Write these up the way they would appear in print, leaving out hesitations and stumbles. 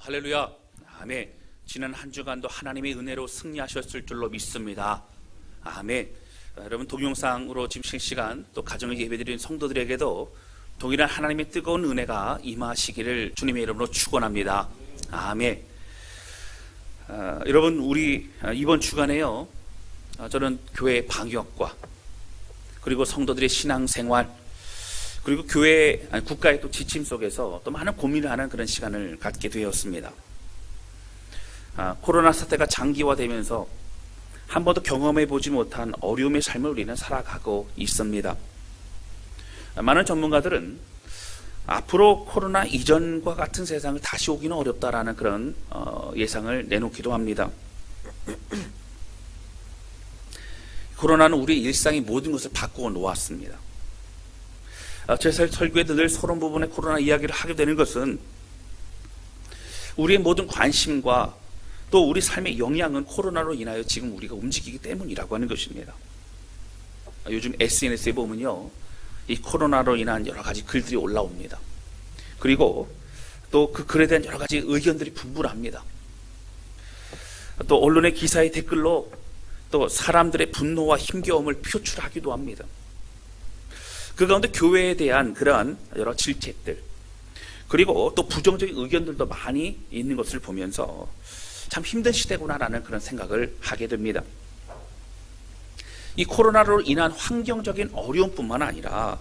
할렐루야. 아멘. 지난 한 주간도 하나님의 은혜로 승리하셨을 줄로 믿습니다. 아멘. 여러분, 동영상으로 지금 실시간 또 가정을 예배드리는 성도들에게도 동일한 하나님의 뜨거운 은혜가 임하시기를 주님의 이름으로 축원합니다. 아멘. 여러분, 우리 이번 주간에요, 저는 교회 방역과 그리고 성도들의 신앙생활, 그리고 교회, 국가의 또 지침 속에서 또 많은 고민을 하는 그런 시간을 갖게 되었습니다. 코로나 사태가 장기화되면서 한 번도 경험해 보지 못한 어려움의 삶을 우리는 살아가고 있습니다. 많은 전문가들은 앞으로 코로나 이전과 같은 세상을 다시 오기는 어렵다라는 그런 예상을 내놓기도 합니다. 코로나는 우리 일상의 모든 것을 바꾸어 놓았습니다. 제 설교에도 늘 서론 부분에 코로나 이야기를 하게 되는 것은 우리의 모든 관심과 또 우리 삶의 영향은 코로나로 인하여 지금 우리가 움직이기 때문이라고 하는 것입니다. 요즘 SNS에 보면요, 이 코로나로 인한 여러 가지 글들이 올라옵니다. 그리고 또 그 글에 대한 여러 가지 의견들이 분분합니다. 또 언론의 기사의 댓글로 또 사람들의 분노와 힘겨움을 표출하기도 합니다. 그 가운데 교회에 대한 그러한 여러 질책들, 그리고 또 부정적인 의견들도 많이 있는 것을 보면서 참 힘든 시대구나라는 그런 생각을 하게 됩니다. 이 코로나로 인한 환경적인 어려움뿐만 아니라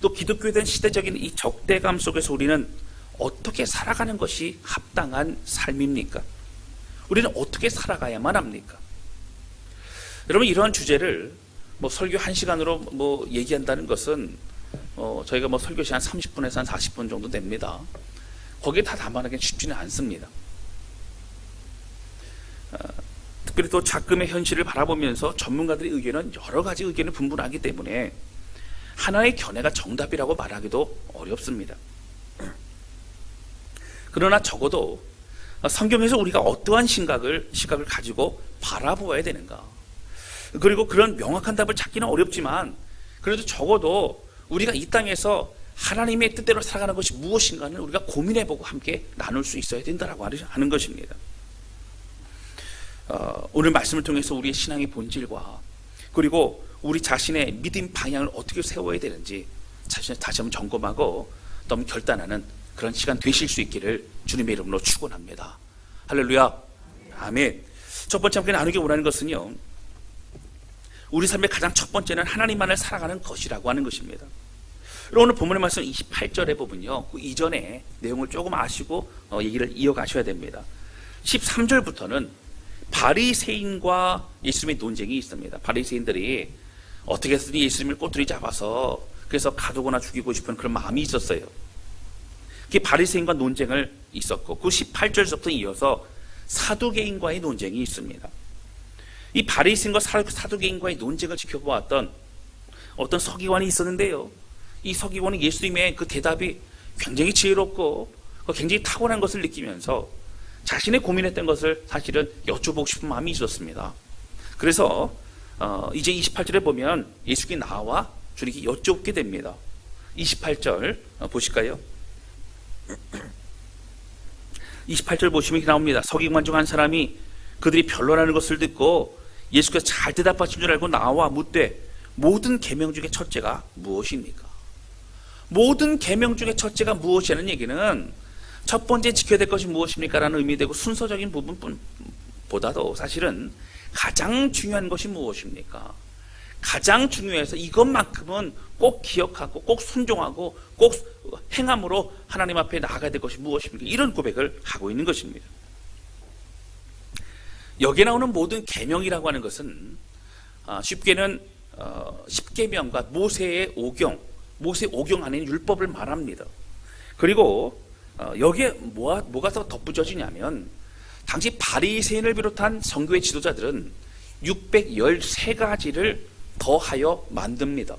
또 기독교에 대한 시대적인 이 적대감 속에서 우리는 어떻게 살아가는 것이 합당한 삶입니까? 우리는 어떻게 살아가야만 합니까? 여러분, 이러한 주제를 설교 1시간으로 얘기한다는 것은 저희가 설교 시간 30분에서 한 40분 정도 됩니다. 거기에 다 담아내기는 쉽지는 않습니다. 특별히 또 작금의 현실을 바라보면서 전문가들의 의견은 여러 가지 의견이 분분하기 때문에 하나의 견해가 정답이라고 말하기도 어렵습니다. 그러나 적어도 성경에서 우리가 어떠한 시각을 가지고 바라보아야 되는가, 그리고 그런 명확한 답을 찾기는 어렵지만 그래도 적어도 우리가 이 땅에서 하나님의 뜻대로 살아가는 것이 무엇인가는 우리가 고민해보고 함께 나눌 수 있어야 된다고 하는 것입니다. 오늘 말씀을 통해서 우리의 신앙의 본질과 그리고 우리 자신의 믿음 방향을 어떻게 세워야 되는지 다시 한번 점검하고 또 한번 결단하는 그런 시간 되실 수 있기를 주님의 이름으로 축원합니다. 할렐루야. 아멘. 첫 번째 함께 나누기 원하는 것은요, 우리 삶의 가장 첫 번째는 하나님만을 살아가는 것이라고 하는 것입니다. 오늘 본문의 말씀 28절에 보면요, 그 이전에 내용을 조금 아시고 얘기를 이어가셔야 됩니다. 13절부터는 바리새인과 예수님의 논쟁이 있습니다. 바리새인들이 어떻게 해서든 예수님을 꼬투리 잡아서 그래서 가두거나 죽이고 싶은 그런 마음이 있었어요. 그게 바리새인과 논쟁을 있었고, 그 18절부터 이어서 사두개인과의 논쟁이 있습니다. 이 바리새인과 사두개인과의 논쟁을 지켜보았던 어떤 서기관이 있었는데요, 이 서기관은 예수님의 그 대답이 굉장히 지혜롭고 굉장히 탁월한 것을 느끼면서 자신의 고민했던 것을 사실은 여쭤보고 싶은 마음이 있었습니다. 그래서 이제 28절에 보면 예수님이 나와 주님께 여쭙게 됩니다. 28절 보실까요? 28절 보시면 이렇게 나옵니다. 서기관 중 한 사람이 그들이 변론하는 것을 듣고 예수께서 잘 대답하신 줄 알고 나와 묻되 모든 계명 중에 첫째가 무엇입니까? 모든 계명 중에 첫째가 무엇이라는 얘기는 첫 번째 지켜야 될 것이 무엇입니까? 라는 의미되고 순서적인 부분보다도 사실은 가장 중요한 것이 무엇입니까? 가장 중요해서 이것만큼은 꼭 기억하고 꼭 순종하고 꼭 행함으로 하나님 앞에 나아가야 될 것이 무엇입니까? 이런 고백을 하고 있는 것입니다. 여기에 나오는 모든 계명이라고 하는 것은 쉽게는 십계명과 모세의 오경, 모세 오경 안에 있는 율법을 말합니다. 그리고 여기에 뭐가 더 덧붙여지냐면 당시 바리새인을 비롯한 성교의 지도자들은 613가지를 더하여 만듭니다.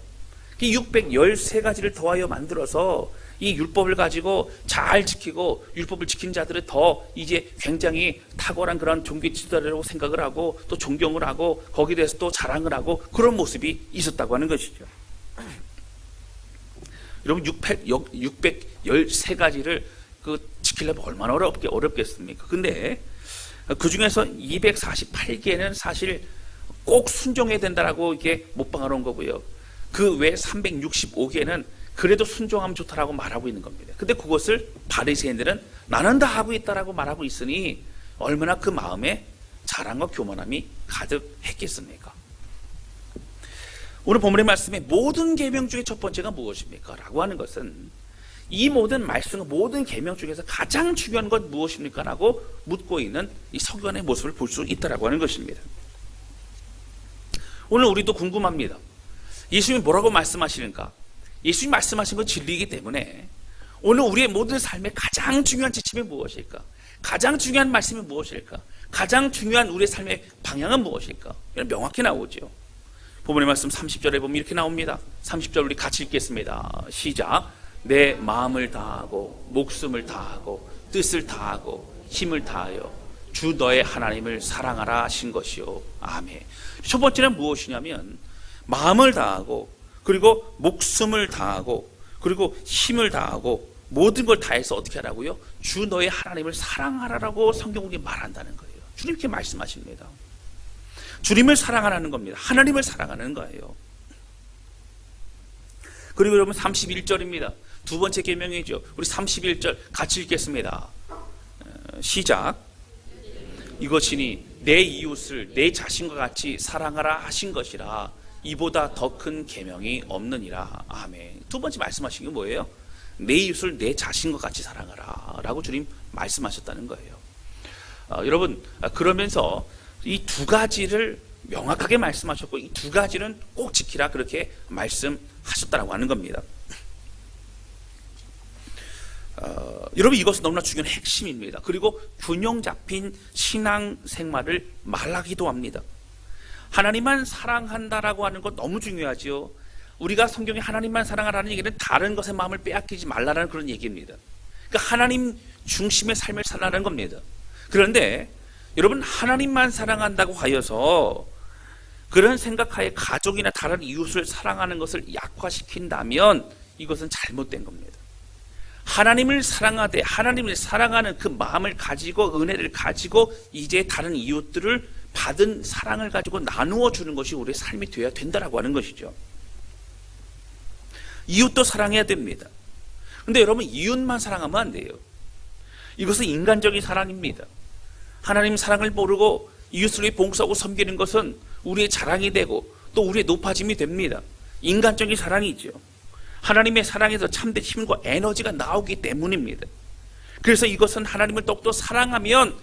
613가지를 더하여 만들어서 이 율법을 가지고 잘 지키고 율법을 지킨 자들은 더 이제 굉장히 탁월한 그런 종교 지도자라고 생각을 하고 또 존경을 하고 거기에 대해서 또 자랑을 하고 그런 모습이 있었다고 하는 것이죠. 여러분, 613가지를 지키려면 얼마나 어렵겠습니까? 근데 그 중에서 248개는 사실 꼭 순종해야 된다라고 이게 못 박아놓은 거고요. 그 외 365개는 그래도 순종하면 좋다라고 말하고 있는 겁니다. 근데 그것을 바리새인들은 나는 다 하고 있다라고 말하고 있으니 얼마나 그 마음에 자랑과 교만함이 가득했겠습니까? 오늘 본문의 말씀에 모든 계명 중에 첫 번째가 무엇입니까? 라고 하는 것은 이 모든 말씀, 모든 계명 중에서 가장 중요한 건 무엇입니까? 라고 묻고 있는 이 서기관의 모습을 볼 수 있다라고 하는 것입니다. 오늘 우리도 궁금합니다. 예수님이 뭐라고 말씀하시는가? 예수님이 말씀하신 건 진리이기 때문에 오늘 우리의 모든 삶의 가장 중요한 지침이 무엇일까? 가장 중요한 말씀이 무엇일까? 가장 중요한 우리의 삶의 방향은 무엇일까? 이건 명확히 나오죠. 본문의 말씀 30절에 보면 이렇게 나옵니다. 30절 우리 같이 읽겠습니다. 시작. 내 마음을 다하고 목숨을 다하고 뜻을 다하고 힘을 다하여 주 너의 하나님을 사랑하라 하신 것이요. 아멘. 첫 번째는 무엇이냐면 마음을 다하고 그리고 목숨을 다하고 그리고 힘을 다하고 모든 걸 다해서 어떻게 하라고요? 주 너의 하나님을 사랑하라라고 성경이 말한다는 거예요. 주님 이렇게 말씀하십니다. 주님을 사랑하라는 겁니다. 하나님을 사랑하는 거예요. 그리고 여러분 31절입니다. 두 번째 계명이죠. 우리 31절 같이 읽겠습니다. 시작. 이것이니 내 이웃을 내 자신과 같이 사랑하라 하신 것이라 이보다 더 큰 계명이 없느니라. 아멘. 두 번째 말씀하신 게 뭐예요? 내 이웃을 내 자신과 같이 사랑하라 라고 주님 말씀하셨다는 거예요. 여러분 그러면서 이 두 가지를 명확하게 말씀하셨고 이 두 가지는 꼭 지키라 그렇게 말씀하셨다라고 하는 겁니다. 여러분 이것은 너무나 중요한 핵심입니다. 그리고 균형 잡힌 신앙 생활을 말하기도 합니다. 하나님만 사랑한다라고 하는 것 너무 중요하죠. 우리가 성경에 하나님만 사랑하라는 얘기는 다른 것에 마음을 빼앗기지 말라라는 그런 얘기입니다. 그러니까 하나님 중심의 삶을 살라는 겁니다. 그런데 여러분 하나님만 사랑한다고 하여서 그런 생각하에 가족이나 다른 이웃을 사랑하는 것을 약화시킨다면 이것은 잘못된 겁니다. 하나님을 사랑하되 하나님을 사랑하는 그 마음을 가지고 은혜를 가지고 이제 다른 이웃들을 받은 사랑을 가지고 나누어 주는 것이 우리의 삶이 되어야 된다라고 하는 것이죠. 이웃도 사랑해야 됩니다. 그런데 여러분 이웃만 사랑하면 안 돼요. 이것은 인간적인 사랑입니다. 하나님 사랑을 모르고 이웃을 위해 봉사하고 섬기는 것은 우리의 자랑이 되고 또 우리의 높아짐이 됩니다. 인간적인 사랑이죠. 하나님의 사랑에서 참된 힘과 에너지가 나오기 때문입니다. 그래서 이것은 하나님을 더욱더 사랑하면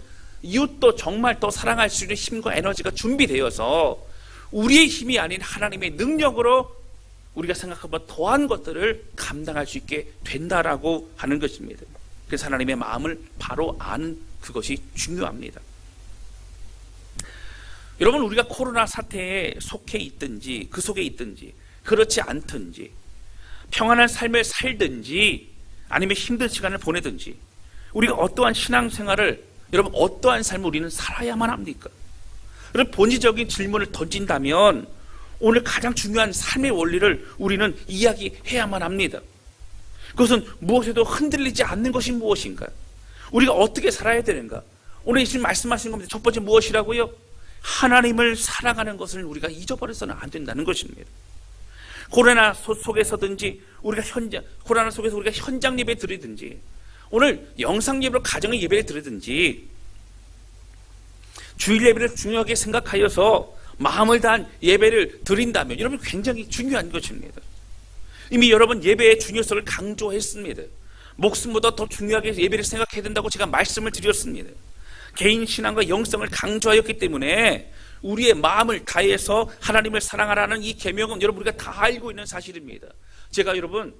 이웃도 정말 더 사랑할 수 있는 힘과 에너지가 준비되어서 우리의 힘이 아닌 하나님의 능력으로 우리가 생각하면 더한 것들을 감당할 수 있게 된다라고 하는 것입니다. 그래서 하나님의 마음을 바로 아는 그것이 중요합니다. 여러분 우리가 코로나 사태에 속해 있든지 그 속에 있든지 그렇지 않든지 평안한 삶을 살든지 아니면 힘든 시간을 보내든지 우리가 어떠한 신앙생활을 여러분 어떠한 삶을 우리는 살아야만 합니까? 여러분 본질적인 질문을 던진다면 오늘 가장 중요한 삶의 원리를 우리는 이야기해야만 합니다. 그것은 무엇에도 흔들리지 않는 것이 무엇인가? 우리가 어떻게 살아야 되는가? 오늘 예수님 말씀하신 겁니다. 첫 번째 무엇이라고요? 하나님을 사랑하는 것을 우리가 잊어버려서는 안 된다는 것입니다. 코로나 속에서든지 우리가 코로나 속에서 우리가 현장 예배 드리든지 오늘 영상 예배로 가정의 예배를 드리든지 주일 예배를 중요하게 생각하여서 마음을 다한 예배를 드린다면 여러분 굉장히 중요한 것입니다. 이미 여러분 예배의 중요성을 강조했습니다. 목숨보다 더 중요하게 예배를 생각해야 된다고 제가 말씀을 드렸습니다. 개인 신앙과 영성을 강조하였기 때문에 우리의 마음을 다해서 하나님을 사랑하라는 이 계명은 여러분 우리가 다 알고 있는 사실입니다. 제가 여러분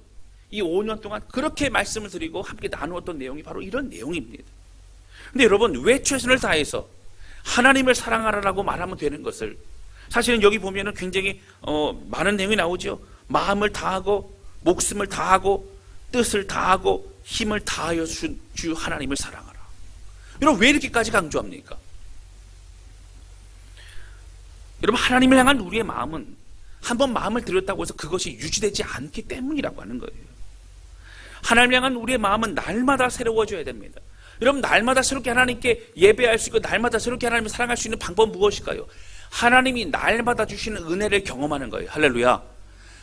이 5년 동안 그렇게 말씀을 드리고 함께 나누었던 내용이 바로 이런 내용입니다. 근데 여러분 왜 최선을 다해서 하나님을 사랑하라고 말하면 되는 것을 사실은 여기 보면은 굉장히 많은 내용이 나오죠. 마음을 다하고 목숨을 다하고 뜻을 다하고 힘을 다하여 주 하나님을 사랑하라. 여러분 왜 이렇게까지 강조합니까? 여러분 하나님을 향한 우리의 마음은 한번 마음을 들였다고 해서 그것이 유지되지 않기 때문이라고 하는 거예요. 하나님 향한 우리의 마음은 날마다 새로워져야 됩니다. 여러분, 날마다 새롭게 하나님께 예배할 수 있고 날마다 새롭게 하나님을 사랑할 수 있는 방법은 무엇일까요? 하나님이 날마다 주시는 은혜를 경험하는 거예요. 할렐루야.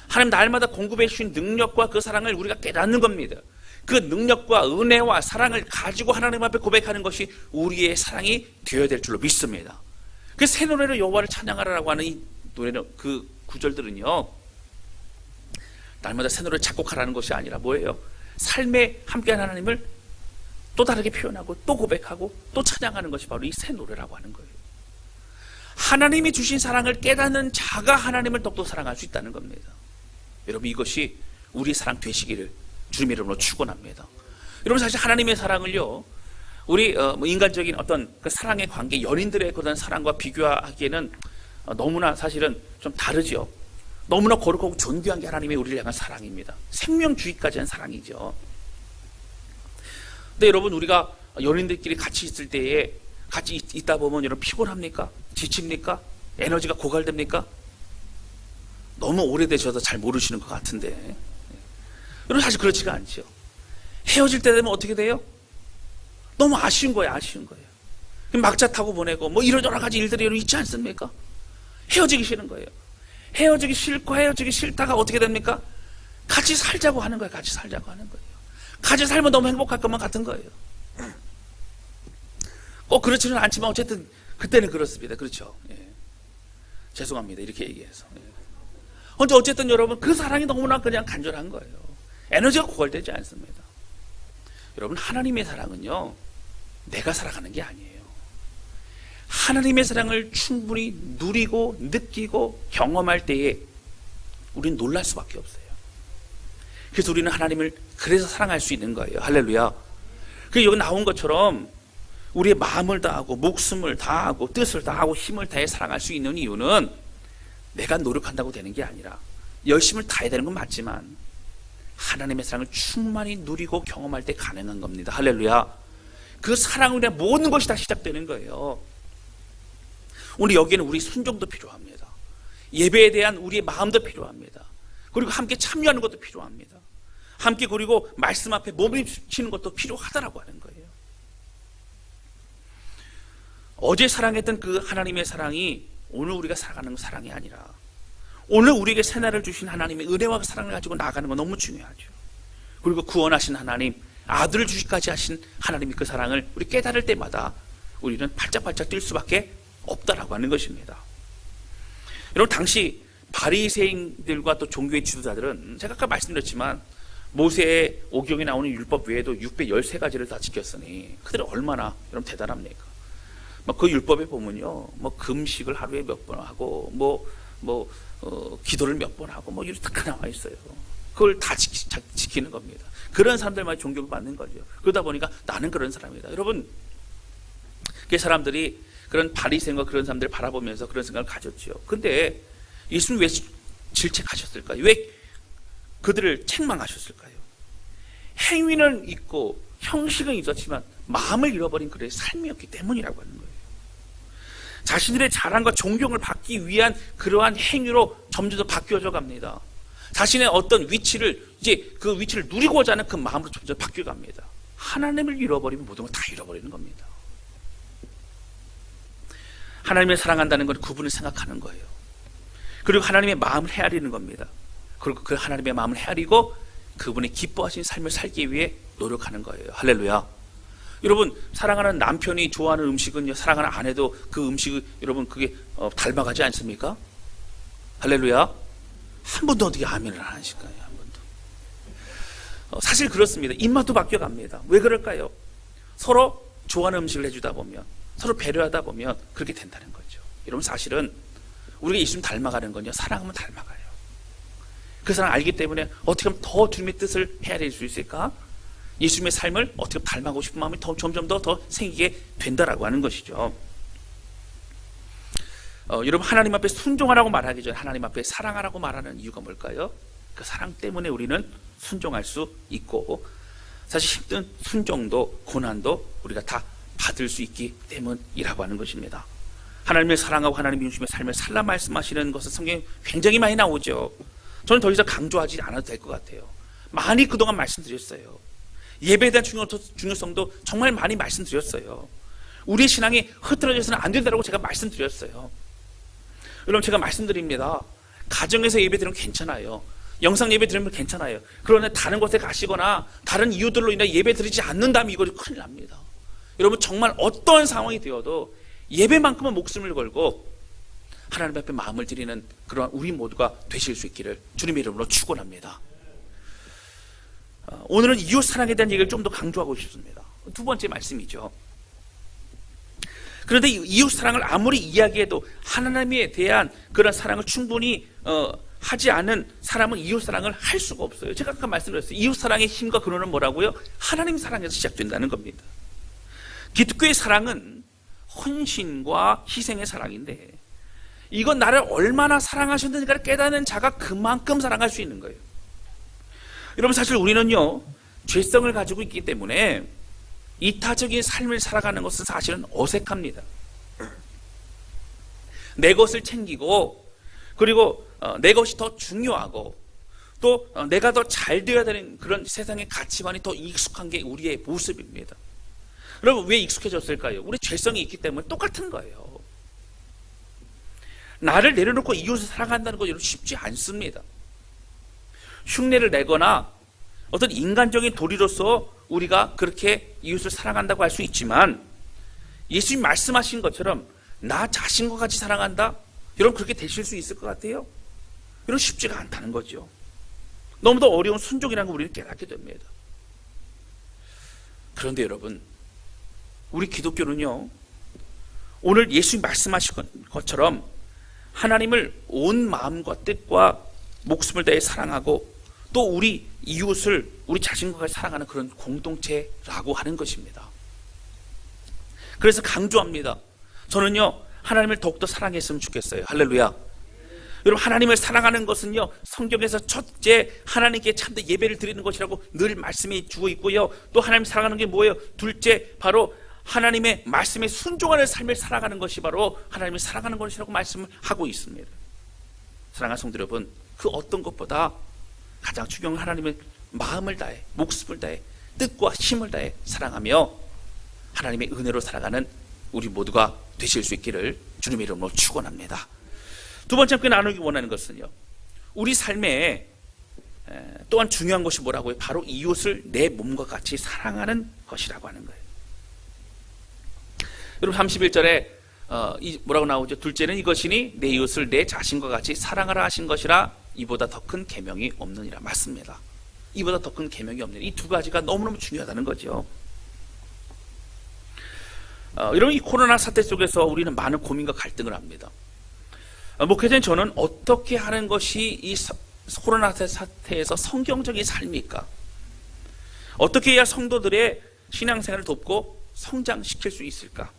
하나님 날마다 공급해 주신 능력과 그 사랑을 우리가 깨닫는 겁니다. 그 능력과 은혜와 사랑을 가지고 하나님 앞에 고백하는 것이 우리의 사랑이 되어야 될 줄로 믿습니다. 그 새 노래로 여호와를 찬양하라고 하는 이 노래는, 그 구절들은요, 날마다 새 노래를 작곡하라는 것이 아니라 뭐예요? 삶에 함께한 하나님을 또 다르게 표현하고 또 고백하고 또 찬양하는 것이 바로 이 새 노래라고 하는 거예요. 하나님이 주신 사랑을 깨닫는 자가 하나님을 더욱더 사랑할 수 있다는 겁니다. 여러분, 이것이 우리의 사랑 되시기를 주님의 이름으로 축원합니다. 여러분, 사실 하나님의 사랑을요, 우리 인간적인 어떤 그 사랑의 관계, 연인들의 그런 사랑과 비교하기에는 너무나 사실은 좀 다르죠. 너무나 거룩하고 존귀한 게 하나님의 우리를 향한 사랑입니다. 생명주의까지 한 사랑이죠. 근데 여러분, 우리가 연인들끼리 같이 있을 때에 같이 있다 보면 여러분 피곤합니까? 지칩니까? 에너지가 고갈됩니까? 너무 오래되셔서 잘 모르시는 것 같은데, 여러분 사실 그렇지가 않죠. 헤어질 때 되면 어떻게 돼요? 너무 아쉬운 거예요. 아쉬운 거예요. 막차 타고 보내고 뭐 이런 여러 가지 일들이 있지 않습니까? 헤어지기 싫은 거예요. 헤어지기 싫고 헤어지기 싫다가 어떻게 됩니까? 같이 살자고 하는 거예요. 같이 살자고 하는 거예요. 같이 살면 너무 행복할 것만 같은 거예요. 꼭 그렇지는 않지만 어쨌든 그때는 그렇습니다. 그렇죠? 예. 죄송합니다. 이렇게 얘기해서. 예. 어쨌든 여러분, 그 사랑이 너무나 그냥 간절한 거예요. 에너지가 고갈되지 않습니다. 여러분, 하나님의 사랑은요, 내가 살아가는 게 아니에요. 하나님의 사랑을 충분히 누리고 느끼고 경험할 때에 우리는 놀랄 수밖에 없어요. 그래서 우리는 하나님을 그래서 사랑할 수 있는 거예요. 할렐루야. 그 여기 나온 것처럼 우리의 마음을 다하고 목숨을 다하고 뜻을 다하고 힘을 다해 사랑할 수 있는 이유는 내가 노력한다고 되는 게 아니라, 열심을 다해야 되는 건 맞지만 하나님의 사랑을 충만히 누리고 경험할 때 가능한 겁니다. 할렐루야. 그 사랑으로 인해 모든 것이 다 시작되는 거예요. 오늘 여기에는 우리 순종도 필요합니다. 예배에 대한 우리의 마음도 필요합니다. 그리고 함께 참여하는 것도 필요합니다. 함께, 그리고 말씀 앞에 몸을 붙이는 것도 필요하다라고 하는 거예요. 어제 사랑했던 그 하나님의 사랑이 오늘 우리가 살아가는 사랑이 아니라, 오늘 우리에게 새날을 주신 하나님의 은혜와 사랑을 가지고 나가는 건 너무 중요하죠. 그리고 구원하신 하나님, 아들을 주시기까지 하신 하나님이 그 사랑을 우리 깨달을 때마다 우리는 발짝발짝 뛸 수밖에 없다라고 하는 것입니다. 여러분, 당시 바리새인들과 또 종교의 지도자들은, 제가 아까 말씀드렸지만 모세의 오경에 나오는 율법 외에도 613가지를 다 지켰으니 그들은 얼마나 여러분 대단합니까? 그 율법에 보면요, 금식을 하루에 몇 번 하고, 기도를 몇 번 하고, 이렇게 다 나와 있어요. 그걸 다 지키는 겁니다. 그런 사람들만 종교를 받는 거죠. 그러다 보니까 나는 그런 사람이다. 여러분, 그 사람들이 그런 바리새인과 그런 사람들을 바라보면서 그런 생각을 가졌죠. 근데 예수님 왜 질책하셨을까요? 왜 그들을 책망하셨을까요? 행위는 있고 형식은 있었지만 마음을 잃어버린 그들의 삶이었기 때문이라고 하는 거예요. 자신들의 자랑과 존경을 받기 위한 그러한 행위로 점점 더 바뀌어져 갑니다. 자신의 어떤 위치를, 이제 그 위치를 누리고자 하는 그 마음으로 점점 바뀌어 갑니다. 하나님을 잃어버리면 모든 걸 다 잃어버리는 겁니다. 하나님을 사랑한다는 건 그분을 생각하는 거예요. 그리고 하나님의 마음을 헤아리는 겁니다. 그리고 그 하나님의 마음을 헤아리고 그분이 기뻐하신 삶을 살기 위해 노력하는 거예요. 할렐루야. 여러분, 사랑하는 남편이 좋아하는 음식은요, 사랑하는 아내도 그 음식을 여러분 그게 닮아가지 않습니까? 할렐루야. 한 번도 어떻게 아멘을 안 하실까요? 한 번도. 사실 그렇습니다. 입맛도 바뀌어갑니다. 왜 그럴까요? 서로 좋아하는 음식을 해주다 보면, 서로 배려하다 보면 그렇게 된다는 거죠. 여러분, 사실은 우리가 예수님 닮아가는 건요, 사랑하면 닮아가요. 그 사랑 알기 때문에 어떻게 하면 더 주님의 뜻을 헤아릴 수 있을까? 예수님의 삶을 어떻게 닮아가고 싶은 마음이 점점 더 생기게 된다라고 하는 것이죠. 여러분, 하나님 앞에 순종하라고 말하기 전에 하나님 앞에 사랑하라고 말하는 이유가 뭘까요? 그 사랑 때문에 우리는 순종할 수 있고, 사실 힘든 순종도 고난도 우리가 다 받을 수 있기 때문이라고 하는 것입니다. 하나님을 사랑하고 하나님의 중심의 삶을 살라 말씀하시는 것은 성경에 굉장히 많이 나오죠. 저는 더 이상 강조하지 않아도 될 것 같아요. 많이 그동안 말씀드렸어요. 예배에 대한 중요성도 정말 많이 말씀드렸어요. 우리의 신앙이 흐트러져서는 안 된다고 제가 말씀드렸어요. 여러분, 제가 말씀드립니다. 가정에서 예배 드리면 괜찮아요. 영상 예배 드리면 괜찮아요. 그러나 다른 곳에 가시거나 다른 이유들로 인해 예배 드리지 않는다면 이거 큰일 납니다. 여러분, 정말 어떤 상황이 되어도 예배만큼은 목숨을 걸고 하나님 앞에 마음을 드리는 그런 우리 모두가 되실 수 있기를 주님의 이름으로 축원합니다. 오늘은 이웃 사랑에 대한 얘기를 좀 더 강조하고 싶습니다. 두 번째 말씀이죠. 그런데 이웃 사랑을 아무리 이야기해도 하나님에 대한 그런 사랑을 충분히 하지 않은 사람은 이웃 사랑을 할 수가 없어요. 제가 아까 말씀드렸어요. 이웃 사랑의 힘과 근원은 뭐라고요? 하나님 사랑에서 시작된다는 겁니다. 기독교의 사랑은 헌신과 희생의 사랑인데, 이건 나를 얼마나 사랑하셨는지를 깨닫는 자가 그만큼 사랑할 수 있는 거예요. 여러분, 사실 우리는요, 죄성을 가지고 있기 때문에 이타적인 삶을 살아가는 것은 사실은 어색합니다. 내 것을 챙기고, 그리고 내 것이 더 중요하고, 또 내가 더 잘 되어야 되는 그런 세상의 가치관이 더 익숙한 게 우리의 모습입니다. 여러분, 왜 익숙해졌을까요? 우리 죄성이 있기 때문에 똑같은 거예요. 나를 내려놓고 이웃을 사랑한다는 거 쉽지 않습니다. 흉내를 내거나 어떤 인간적인 도리로서 우리가 그렇게 이웃을 사랑한다고 할 수 있지만, 예수님 말씀하신 것처럼 나 자신과 같이 사랑한다? 여러분, 그렇게 되실 수 있을 것 같아요? 여러분, 쉽지가 않다는 거죠. 너무도 어려운 순종이라는 걸 우리는 깨닫게 됩니다. 그런데 여러분, 우리 기독교는요, 오늘 예수님 말씀하신 것처럼 하나님을 온 마음과 뜻과 목숨을 다해 사랑하고, 또 우리 이웃을 우리 자신과 같이 사랑하는 그런 공동체라고 하는 것입니다. 그래서 강조합니다. 저는요, 하나님을 더욱더 사랑했으면 좋겠어요. 할렐루야. 여러분, 하나님을 사랑하는 것은요, 성경에서 첫째 하나님께 참된 예배를 드리는 것이라고 늘 말씀이 주고 있고요, 또 하나님 사랑하는 게 뭐예요? 둘째, 바로 하나님의 말씀에 순종하는 삶을 살아가는 것이 바로 하나님을 사랑하는 것이라고 말씀을 하고 있습니다. 사랑하는 성도 여러분, 그 어떤 것보다 가장 중요한 하나님의 마음을 다해, 목숨을 다해, 뜻과 힘을 다해 사랑하며 하나님의 은혜로 살아가는 우리 모두가 되실 수 있기를 주님의 이름으로 축원합니다. 두 번째 함께 나누기 원하는 것은요, 우리 삶에 또한 중요한 것이 뭐라고요? 바로 이웃을 내 몸과 같이 사랑하는 것이라고 하는 거예요. 여러분, 31절에 뭐라고 나오죠? 둘째는 이것이니 내 이웃을 내 자신과 같이 사랑하라 하신 것이라, 이보다 더 큰 계명이 없느니라. 맞습니다. 이보다 더 큰 계명이 없느니라. 이 두 가지가 너무너무 중요하다는 거죠. 여러분, 이 코로나 사태 속에서 우리는 많은 고민과 갈등을 합니다. 목회자인 저는 어떻게 하는 것이 이 코로나 사태에서 성경적인 삶일까? 어떻게 해야 성도들의 신앙생활을 돕고 성장시킬 수 있을까?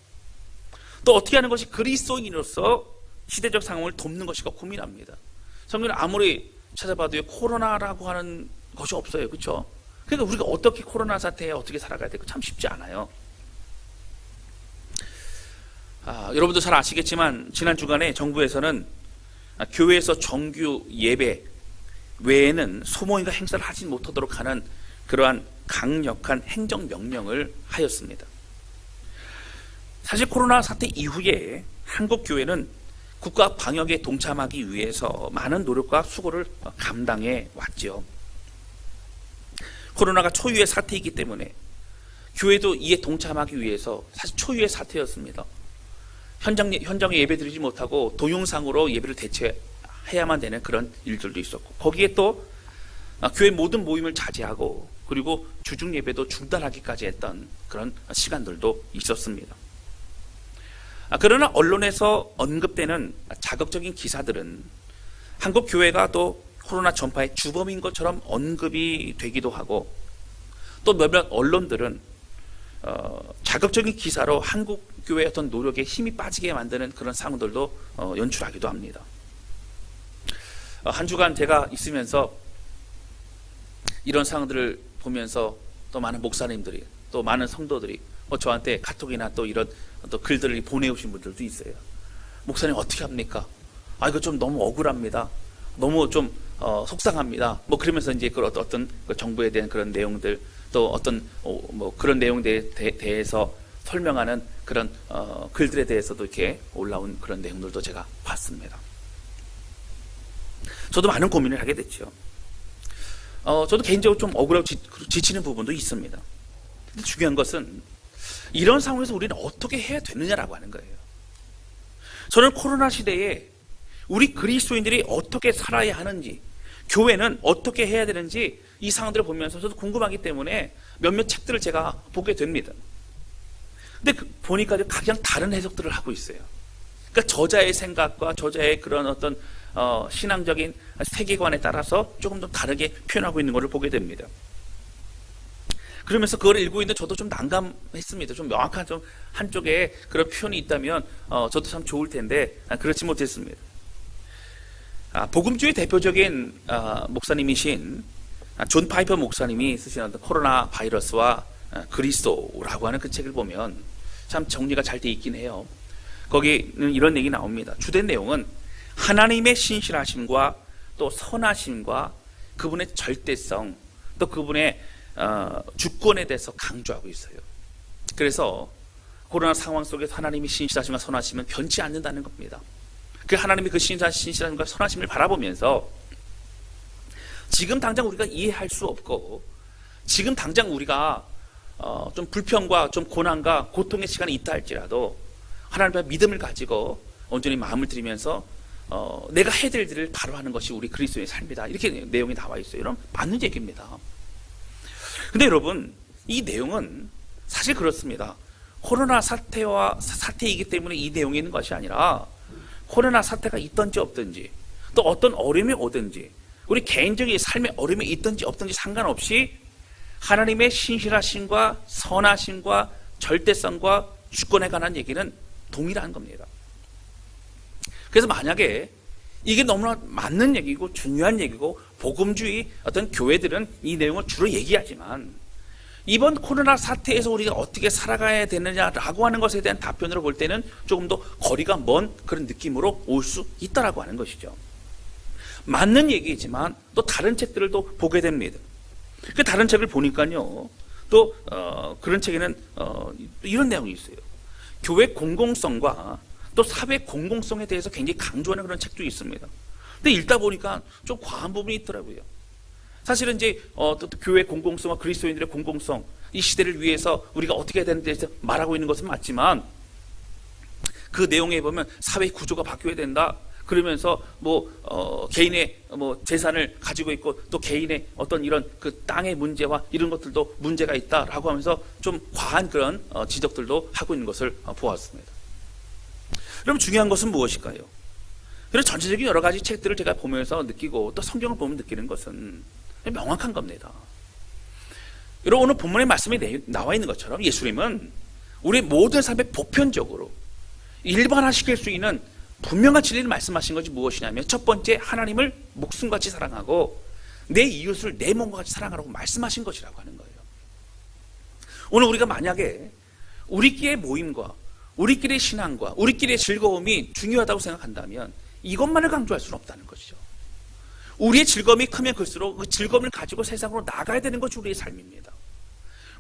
또 어떻게 하는 것이 그리스도인으로서 시대적 상황을 돕는 것일까 고민합니다. 성경을 아무리 찾아봐도 코로나라고 하는 것이 없어요. 그렇죠? 그러니까 우리가 어떻게 코로나 사태에 어떻게 살아가야 될까 참 쉽지 않아요. 여러분도 잘 아시겠지만 지난 주간에 정부에서는 교회에서 정규 예배 외에는 소모임과 행사를 하지 못하도록 하는 그러한 강력한 행정명령을 하였습니다. 사실 코로나 사태 이후에 한국 교회는 국가 방역에 동참하기 위해서 많은 노력과 수고를 감당해 왔죠. 코로나가 초유의 사태이기 때문에 교회도 이에 동참하기 위해서 사실 초유의 사태였습니다. 현장에 예배 드리지 못하고 동영상으로 예배를 대체해야만 되는 그런 일들도 있었고, 거기에 또 교회 모든 모임을 자제하고 그리고 주중 예배도 중단하기까지 했던 그런 시간들도 있었습니다. 그러나 언론에서 언급되는 자극적인 기사들은 한국 교회가 또 코로나 전파의 주범인 것처럼 언급이 되기도 하고, 또 몇몇 언론들은 자극적인 기사로 한국 교회의 어떤 노력에 힘이 빠지게 만드는 그런 상황들도 연출하기도 합니다. 한 주간 제가 있으면서 이런 상황들을 보면서 또 많은 목사님들이, 또 많은 성도들이 저한테 카톡이나 또 이런 또 글들을 보내오신 분들도 있어요. 목사님 어떻게 합니까? 이거 좀 너무 억울합니다. 너무 좀 속상합니다. 뭐 그러면서 이제 그 어떤 그 정부에 대한 그런 내용들 또 어떤 뭐 그런 내용들에 대해서 설명하는 그런 글들에 대해서도 이렇게 올라온 그런 내용들도 제가 봤습니다. 저도 많은 고민을 하게 됐죠. 저도 개인적으로 좀 억울하고 지치는 부분도 있습니다. 근데 중요한 것은 이런 상황에서 우리는 어떻게 해야 되느냐라고 하는 거예요. 저는 코로나 시대에 우리 그리스도인들이 어떻게 살아야 하는지, 교회는 어떻게 해야 되는지 이 상황들을 보면서 저도 궁금하기 때문에 몇몇 책들을 제가 보게 됩니다. 근데 보니까 각양 다른 해석들을 하고 있어요. 그러니까 저자의 생각과 저자의 그런 어떤 신앙적인 세계관에 따라서 조금 더 다르게 표현하고 있는 것을 보게 됩니다. 그러면서 그걸 읽고 있는데 저도 좀 난감했습니다. 좀 명확한 좀 한쪽에 그런 표현이 있다면 저도 참 좋을 텐데 그렇지 못했습니다. 복음주의 대표적인 목사님이신 존 파이퍼 목사님이 쓰신 어떤 코로나 바이러스와 그리스도라고 하는 그 책을 보면 참 정리가 잘 돼 있긴 해요. 거기는 이런 얘기 나옵니다. 주된 내용은 하나님의 신실하심과 또 선하심과 그분의 절대성 또 그분의 주권에 대해서 강조하고 있어요. 그래서 코로나 상황 속에서 하나님이 신실하심과 선하심은 변치 않는다는 겁니다. 그 하나님의 그 신실하심과 선하심을 바라보면서 지금 당장 우리가 이해할 수 없고 지금 당장 우리가 좀 불평과 좀 고난과 고통의 시간이 있다 할지라도 하나님의 믿음을 가지고 온전히 마음을 들이면서 내가 해야 될 일을 바로 하는 것이 우리 그리스도의 삶이다. 이렇게 내용이 나와 있어요. 이런 맞는 얘기입니다. 근데 여러분 이 내용은 사실 그렇습니다. 코로나 사태이기 때문에 이 내용이 있는 것이 아니라 코로나 사태가 있든지 없든지 또 어떤 어려움이 오든지 우리 개인적인 삶의 어려움이 있든지 없든지 상관없이 하나님의 신실하심과 선하심과 절대성과 주권에 관한 얘기는 동일한 겁니다. 그래서 만약에 이게 너무나 맞는 얘기고 중요한 얘기고 복음주의 어떤 교회들은 이 내용을 주로 얘기하지만 이번 코로나 사태에서 우리가 어떻게 살아가야 되느냐라고 하는 것에 대한 답변으로 볼 때는 조금 더 거리가 먼 그런 느낌으로 올 수 있다라고 하는 것이죠. 맞는 얘기지만 또 다른 책들을 또 보게 됩니다. 그 다른 책을 보니까요, 또 그런 책에는 이런 내용이 있어요. 교회 공공성과 또 사회 공공성에 대해서 굉장히 강조하는 그런 책도 있습니다. 근데 읽다 보니까 좀 과한 부분이 있더라고요. 사실은 이제 또 교회 공공성과 그리스도인들의 공공성, 이 시대를 위해서 우리가 어떻게 해야 되는지에 대해서 말하고 있는 것은 맞지만 그 내용에 보면 사회 구조가 바뀌어야 된다. 그러면서 개인의 재산을 가지고 있고 또 개인의 어떤 이런 그 땅의 문제와 이런 것들도 문제가 있다라고 하면서 좀 과한 그런 지적들도 하고 있는 것을 보았습니다. 그럼 중요한 것은 무엇일까요? 그래서 전체적인 여러 가지 책들을 제가 보면서 느끼고 또 성경을 보면 느끼는 것은 명확한 겁니다. 여러분 오늘 본문의 말씀이 나와 있는 것처럼 예수님은 우리 모든 삶에 보편적으로 일반화시킬 수 있는 분명한 진리를 말씀하신 것이 무엇이냐면 첫 번째 하나님을 목숨같이 사랑하고 내 이웃을 내 몸과 같이 사랑하라고 말씀하신 것이라고 하는 거예요. 오늘 우리가 만약에 우리끼리의 모임과 우리끼리의 신앙과 우리끼리의 즐거움이 중요하다고 생각한다면 이것만을 강조할 수는 없다는 것이죠. 우리의 즐거움이 크면 클수록 그 즐거움을 가지고 세상으로 나가야 되는 것이 우리의 삶입니다.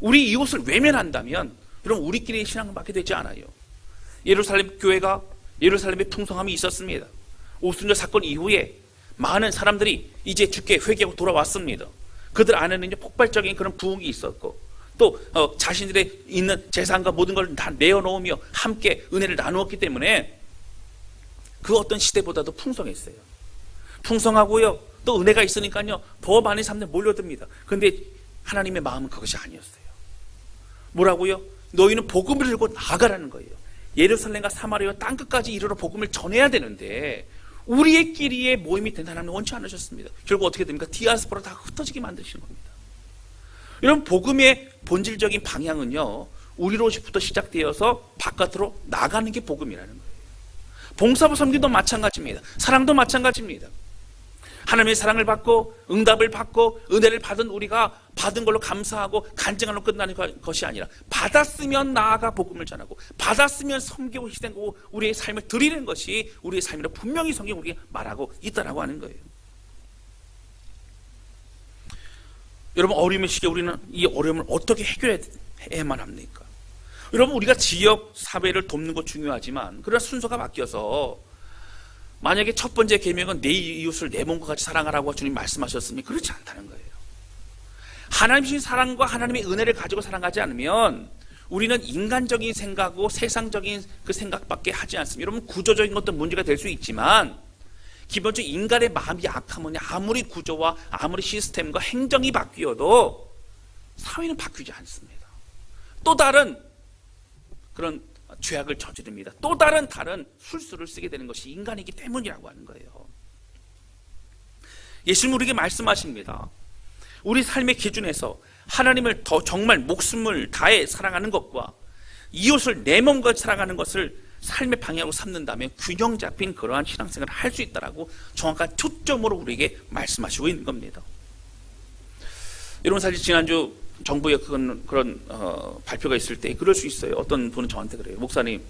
우리 이웃을 외면한다면 그럼 우리끼리의 신앙을 받게 되지 않아요. 예루살렘 교회가 예루살렘의 풍성함이 있었습니다. 오순절 사건 이후에 많은 사람들이 이제 주께 회개하고 돌아왔습니다. 그들 안에는 이제 폭발적인 그런 부흥이 있었고 또 자신들의 있는 재산과 모든 걸 다 내어놓으며 함께 은혜를 나누었기 때문에 그 어떤 시대보다도 풍성했어요. 풍성하고요. 또 은혜가 있으니까요. 더 많은 사람들이 몰려듭니다. 그런데 하나님의 마음은 그것이 아니었어요. 뭐라고요? 너희는 복음을 들고 나가라는 거예요. 예루살렘과 사마리아 땅끝까지 이르러 복음을 전해야 되는데 우리의 끼리의 모임이 된다는 하나님은 원치 않으셨습니다. 결국 어떻게 됩니까? 디아스포라 다 흩어지게 만드시는 겁니다. 여러분 복음의 본질적인 방향은요. 우리로부터 시작되어서 바깥으로 나가는 게 복음이라는 거예요. 봉사부 섬기도 마찬가지입니다. 사랑도 마찬가지입니다. 하나님의 사랑을 받고 응답을 받고 은혜를 받은 우리가 받은 걸로 감사하고 간증하러 끝나는 것이 아니라 받았으면 나아가 복음을 전하고 받았으면 섬기고 희생하고 우리의 삶을 드리는 것이 우리의 삶이라 분명히 성경이 우리에게 말하고 있다라고 하는 거예요. 여러분, 어려움의 시기에 우리는 이 어려움을 어떻게 해결해야만 합니까? 여러분, 우리가 지역 사회를 돕는 것 중요하지만 그러나 순서가 바뀌어서 만약에 첫 번째 계명은 내 이웃을 내 몸과 같이 사랑하라고 주님 말씀하셨으니 그렇지 않다는 거예요. 하나님의 사랑과 하나님의 은혜를 가지고 사랑하지 않으면 우리는 인간적인 생각하고 세상적인 그 생각밖에 하지 않습니다. 여러분, 구조적인 것도 문제가 될 수 있지만 기본적으로 인간의 마음이 약하면 아무리 구조와 아무리 시스템과 행정이 바뀌어도 사회는 바뀌지 않습니다. 또 다른 그런 죄악을 저지릅니다. 또 다른 술수를 쓰게 되는 것이 인간이기 때문이라고 하는 거예요. 예수님 우리에게 말씀하십니다. 우리 삶의 기준에서 하나님을 더 정말 목숨을 다해 사랑하는 것과 이웃을 내 몸과 사랑하는 것을 삶의 방향으로 삼는다면 균형 잡힌 그러한 신앙생활을 할 수 있다라고 정확한 초점으로 우리에게 말씀하시고 있는 겁니다. 여러분, 사실 지난주 정부의 그런 발표가 있을 때 그럴 수 있어요. 어떤 분은 저한테 그래요. 목사님,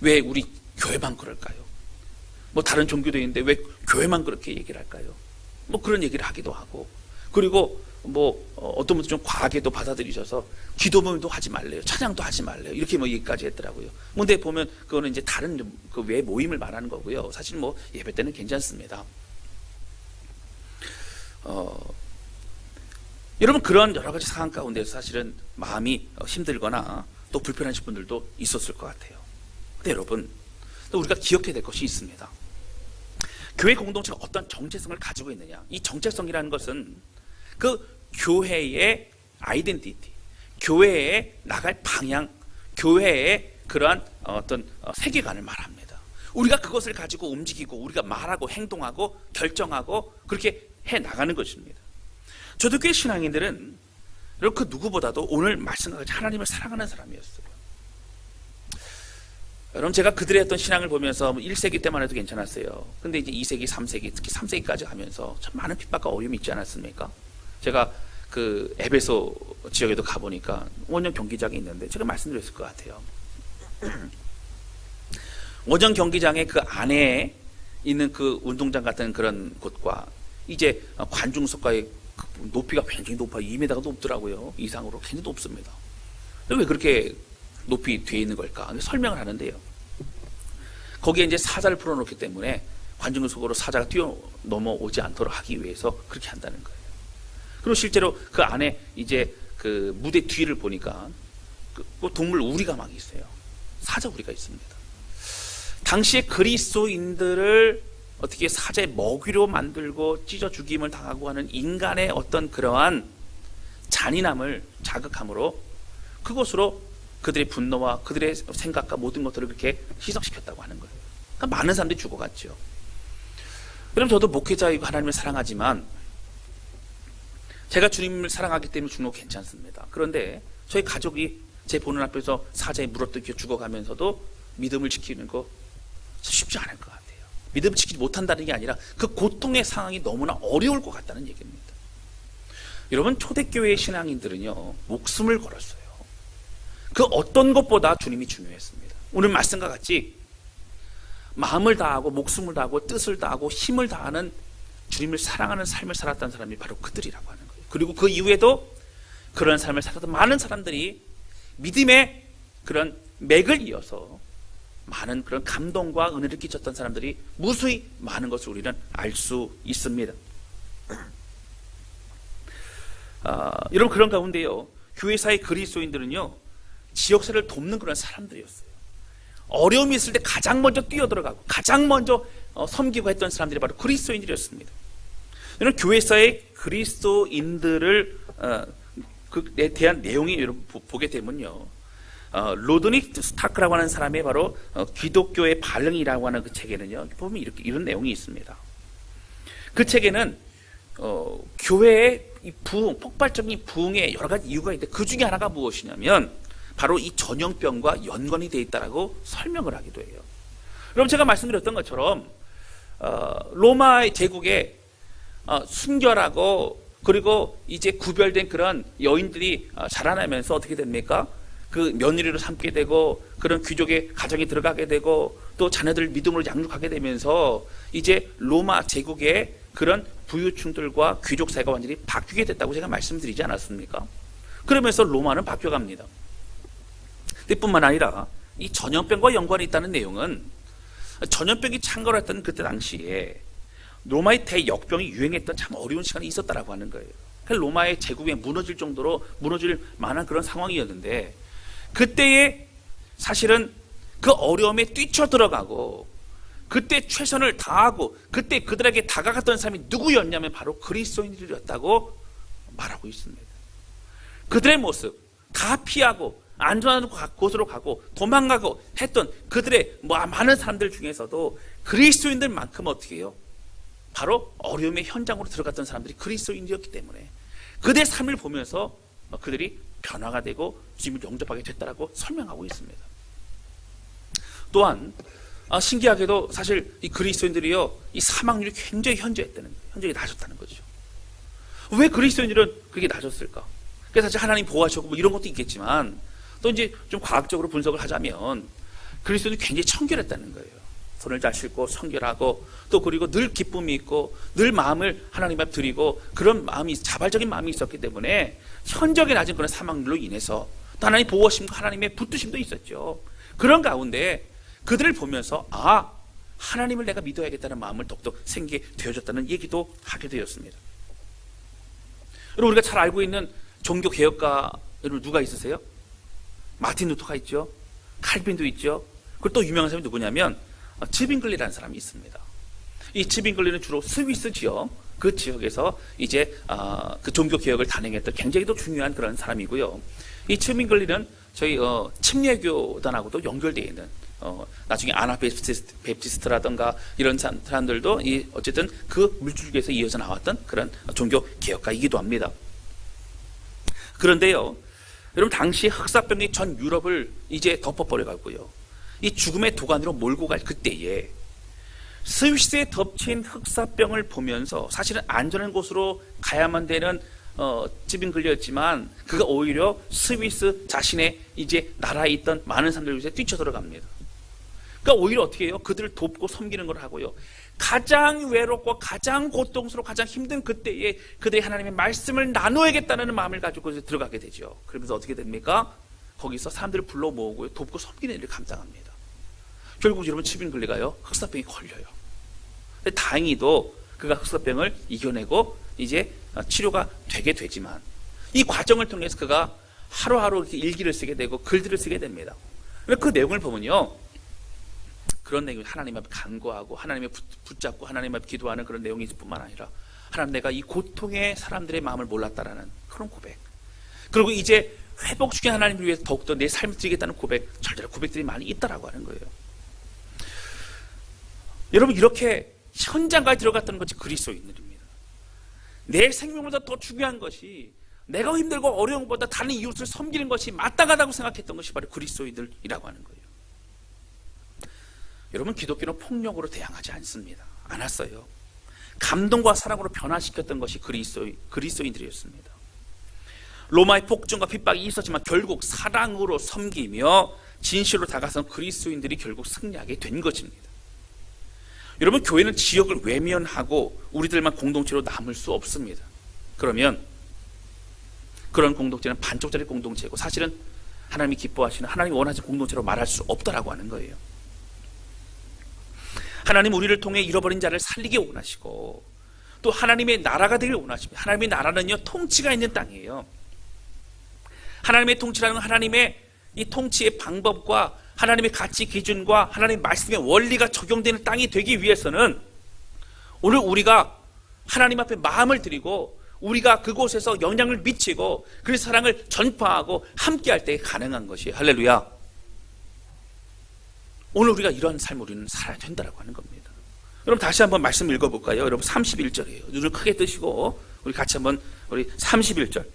왜 우리 교회만 그럴까요? 뭐 다른 종교도 있는데 왜 교회만 그렇게 얘기를 할까요? 뭐 그런 얘기를 하기도 하고, 그리고 어떤 분들 좀 과하게도 받아들이셔서 기도 모임도 하지 말래요, 찬양도 하지 말래요, 이렇게 얘기까지 했더라고요. 근데 보면 그거는 이제 다른 그 외 모임을 말하는 거고요. 사실 예배 때는 괜찮습니다. 여러분, 그런 여러 가지 상황 가운데서 사실은 마음이 힘들거나 또 불편하신 분들도 있었을 것 같아요. 근데 여러분, 또 우리가 기억해야 될 것이 있습니다. 교회 공동체가 어떤 정체성을 가지고 있느냐, 이 정체성이라는 것은 그 교회의 아이덴티티, 교회에 나갈 방향, 교회의 그러한 어떤 세계관을 말합니다. 우리가 그것을 가지고 움직이고 우리가 말하고 행동하고 결정하고 그렇게 해 나가는 것입니다. 초대교회 신앙인들은 그 누구보다도 오늘 말씀과 같이 하나님을 사랑하는 사람이었어요. 여러분, 제가 그들의 어떤 신앙을 보면서 1세기 때만 해도 괜찮았어요. 근데 이제 2세기, 3세기, 특히 3세기까지 가면서 참 많은 핍박과 어려움이 있지 않았습니까? 제가 그 에베소 지역에도 가보니까 원정 경기장이 있는데 제가 말씀드렸을 것 같아요. 원정 경기장의 그 안에 있는 그 운동장 같은 그런 곳과 이제 관중석과의 높이가 굉장히 높아요. 2m가 높더라고요. 이상으로 굉장히 높습니다. 왜 그렇게 높이 되어 있는 걸까? 설명을 하는데요. 거기에 이제 사자를 풀어놓기 때문에 관중석으로 사자가 뛰어 넘어오지 않도록 하기 위해서 그렇게 한다는 거예요. 그리고 실제로 그 안에 이제 그 무대 뒤를 보니까 그 동물 우리가 막 있어요. 사자 우리가 있습니다. 당시에 그리스도인들을 어떻게 사자의 먹이로 만들고 찢어 죽임을 당하고 하는 인간의 어떤 그러한 잔인함을 자극함으로 그것으로 그들의 분노와 그들의 생각과 모든 것들을 그렇게 희석시켰다고 하는 거예요. 그러니까 많은 사람들이 죽어갔죠. 그럼 저도 목회자이고 하나님을 사랑하지만 제가 주님을 사랑하기 때문에 죽는 거 괜찮습니다. 그런데 저희 가족이 제 보는 앞에서 사자에 물어뜯겨 죽어가면서도 믿음을 지키는 거 쉽지 않을 것 같아요. 믿음을 지키지 못한다는 게 아니라 그 고통의 상황이 너무나 어려울 것 같다는 얘기입니다. 여러분, 초대교회의 신앙인들은요, 목숨을 걸었어요. 그 어떤 것보다 주님이 중요했습니다. 오늘 말씀과 같이 마음을 다하고 목숨을 다하고 뜻을 다하고 힘을 다하는 주님을 사랑하는 삶을 살았던 사람이 바로 그들이라고 하는 거예요. 그리고 그 이후에도 그런 삶을 살았던 많은 사람들이 믿음의 그런 맥을 이어서 많은 그런 감동과 은혜를 끼쳤던 사람들이 무수히 많은 것을 우리는 알 수 있습니다. 여러분, 그런 가운데요, 교회사의 그리스도인들은요, 지역사회를 돕는 그런 사람들이었어요. 어려움이 있을 때 가장 먼저 뛰어들어가고 가장 먼저 섬기고 했던 사람들이 바로 그리스도인들이었습니다. 여러분, 교회사의 그리스도인들을 그에 대한 내용이 여러분 보게 되면요, 로드닉 스타크라고 하는 사람의 바로 기독교의 반응이라고 하는 그 책에는요, 보면 이런 내용이 있습니다. 그 책에는 교회의 이 부흥, 폭발적인 부흥의 여러 가지 이유가 있는데 그 중에 하나가 무엇이냐면 바로 이 전염병과 연관이 되어 있다라고 설명을 하기도 해요. 여러분, 제가 말씀드렸던 것처럼 로마 제국의 순결하고 그리고 이제 구별된 그런 여인들이 자라나면서 어떻게 됩니까? 그 며느리로 삼게 되고 그런 귀족의 가정에 들어가게 되고 또 자녀들 믿음으로 양육하게 되면서 이제 로마 제국의 그런 부유층들과 귀족 사회가 완전히 바뀌게 됐다고 제가 말씀드리지 않았습니까? 그러면서 로마는 바뀌어갑니다. 뿐만 아니라 이 전염병과 연관이 있다는 내용은 전염병이 창궐했던 그때 당시에 로마의 대역병이 유행했던 참 어려운 시간이 있었다라고 하는 거예요. 로마의 제국이 무너질 정도로 무너질 만한 그런 상황이었는데 그때에 사실은 그 어려움에 뛰쳐들어가고 그때 최선을 다하고 그때 그들에게 다가갔던 사람이 누구였냐면 바로 그리스도인들이었다고 말하고 있습니다. 그들의 모습 다 피하고 안전한 곳으로 가고 도망가고 했던 그들의 많은 사람들 중에서도 그리스도인들만큼 어떻게 해요? 바로 어려움의 현장으로 들어갔던 사람들이 그리스도인이었기 때문에 그들의 삶을 보면서 그들이 변화가 되고 주님을 영접하게 됐다라고 설명하고 있습니다. 또한 신기하게도 사실 이 그리스도인들이요 이 사망률이 굉장히 현저히 낮았다는 거죠. 왜 그리스도인들은 그게 낮았을까? 그래서 사실 하나님 보호하셨고 이런 것도 있겠지만 또 이제 좀 과학적으로 분석을 하자면 그리스도인들이 굉장히 청결했다는 거예요. 손을 잘 씻고 청결하고 또 그리고 늘 기쁨이 있고 늘 마음을 하나님 앞에 드리고 그런 마음이 자발적인 마음이 있었기 때문에 현저하게 낮은 그런 사망률로 인해서 또 하나님 보호하심과 하나님의 붙드심도 있었죠. 그런 가운데 그들을 보면서 하나님을 내가 믿어야겠다는 마음을 더욱더 생기게 되어졌다는 얘기도 하게 되었습니다. 여러분 우리가 잘 알고 있는 종교 개혁가 여러분 누가 있으세요? 마틴 루터가 있죠. 칼빈도 있죠. 그리고 또 유명한 사람이 누구냐면 츠빙글리라는 사람이 있습니다. 이 츠빙글리는 주로 스위스 지역 그 지역에서 이제 그 종교 개혁을 단행했던 굉장히 또 중요한 그런 사람이고요. 이 츠빙글리는 저희 침례교단하고도 연결되어 있는 나중에 아나베프티스트라든가 이런 사람들도 어쨌든 그 물줄기에서 이어져 나왔던 그런 종교 개혁가이기도 합니다. 그런데요, 여러분 당시 흑사병이 전 유럽을 이제 덮어버려가고요. 이 죽음의 도가니로 몰고 갈 그때에 스위스에 덮친 흑사병을 보면서 사실은 안전한 곳으로 가야만 되는 찌빙글렸지만 그가 오히려 스위스 자신의 이제 나라에 있던 많은 사람들 위해서 뛰쳐들어갑니다. 그러니까 오히려 어떻게 해요? 그들을 돕고 섬기는 걸 하고요. 가장 외롭고 가장 고통스럽고 가장 힘든 그때에 그들이 하나님의 말씀을 나누어야겠다는 마음을 가지고 들어가게 되죠. 그러면서 어떻게 됩니까? 거기서 사람들을 불러 모으고 돕고 섬기는 일을 감당합니다. 결국 여러분 츠빙글리가요 흑사병이 걸려요. 근데 다행히도 그가 흑사병을 이겨내고 이제 치료가 되게 되지만 이 과정을 통해서 그가 하루하루 이렇게 일기를 쓰게 되고 글들을 쓰게 됩니다. 그 내용을 보면요, 그런 내용이 하나님 앞에 간구하고 하나님에 붙잡고 하나님 앞에 기도하는 그런 내용이 있을 뿐만 아니라 하나님 내가 이 고통의 사람들의 마음을 몰랐다라는 그런 고백, 그리고 이제 회복시킨 하나님을 위해서 더욱더 내 삶을 드리겠다는 고백, 절대로 고백들이 많이 있다라고 하는 거예요. 여러분 이렇게 현장까지 들어갔다는 것이 그리스도인들입니다. 내 생명보다 더 중요한 것이 내가 힘들고 어려운 것보다 다른 이웃을 섬기는 것이 마땅하다고 생각했던 것이 바로 그리스도인들이라고 하는 거예요. 여러분 기독교는 폭력으로 대항하지 않았어요. 감동과 사랑으로 변화시켰던 것이 그리스도인들이었습니다. 로마의 폭정과 핍박이 있었지만 결국 사랑으로 섬기며 진실로 다가선 그리스도인들이 결국 승리하게 된 것입니다. 여러분 교회는 지역을 외면하고 우리들만 공동체로 남을 수 없습니다. 그러면 그런 공동체는 반쪽짜리 공동체고 사실은 하나님이 기뻐하시는 하나님이 원하시는 공동체로 말할 수 없다라고 하는 거예요. 하나님 우리를 통해 잃어버린 자를 살리기 원하시고 또 하나님의 나라가 되길 원하십니다. 하나님의 나라는요 통치가 있는 땅이에요. 하나님의 통치라는 건 하나님의 이 통치의 방법과 하나님의 가치 기준과 하나님의 말씀의 원리가 적용되는 땅이 되기 위해서는 오늘 우리가 하나님 앞에 마음을 드리고 우리가 그곳에서 영향을 미치고 그 사랑을 전파하고 함께할 때 가능한 것이에요. 할렐루야. 오늘 우리가 이런 삶을 우리는 살아야 된다고 하는 겁니다. 여러분 다시 한번 말씀 읽어볼까요? 여러분 31절이에요. 눈을 크게 뜨시고 우리 같이 한번 우리 31절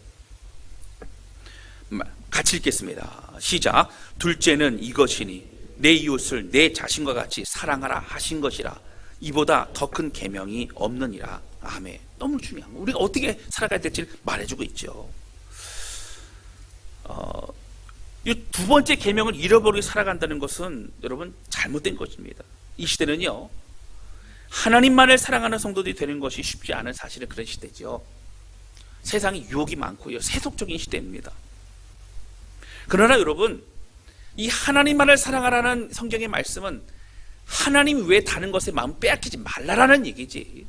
같이 읽겠습니다. 시작. 둘째는 이것이니 내 이웃을 내 자신과 같이 사랑하라 하신 것이라. 이보다 더 큰 계명이 없느니라. 아멘. 너무 중요한 거. 우리가 어떻게 살아가야 될지 말해주고 있죠. 이 두 번째 계명을 잃어버리고 살아간다는 것은 여러분 잘못된 것입니다. 이 시대는요 하나님만을 사랑하는 성도들이 되는 것이 쉽지 않은 사실은 그런 시대죠. 세상에 유혹이 많고요. 세속적인 시대입니다. 그러나 여러분, 이 하나님만을 사랑하라는 성경의 말씀은 하나님 외에 다른 것에 마음 빼앗기지 말라라는 얘기지,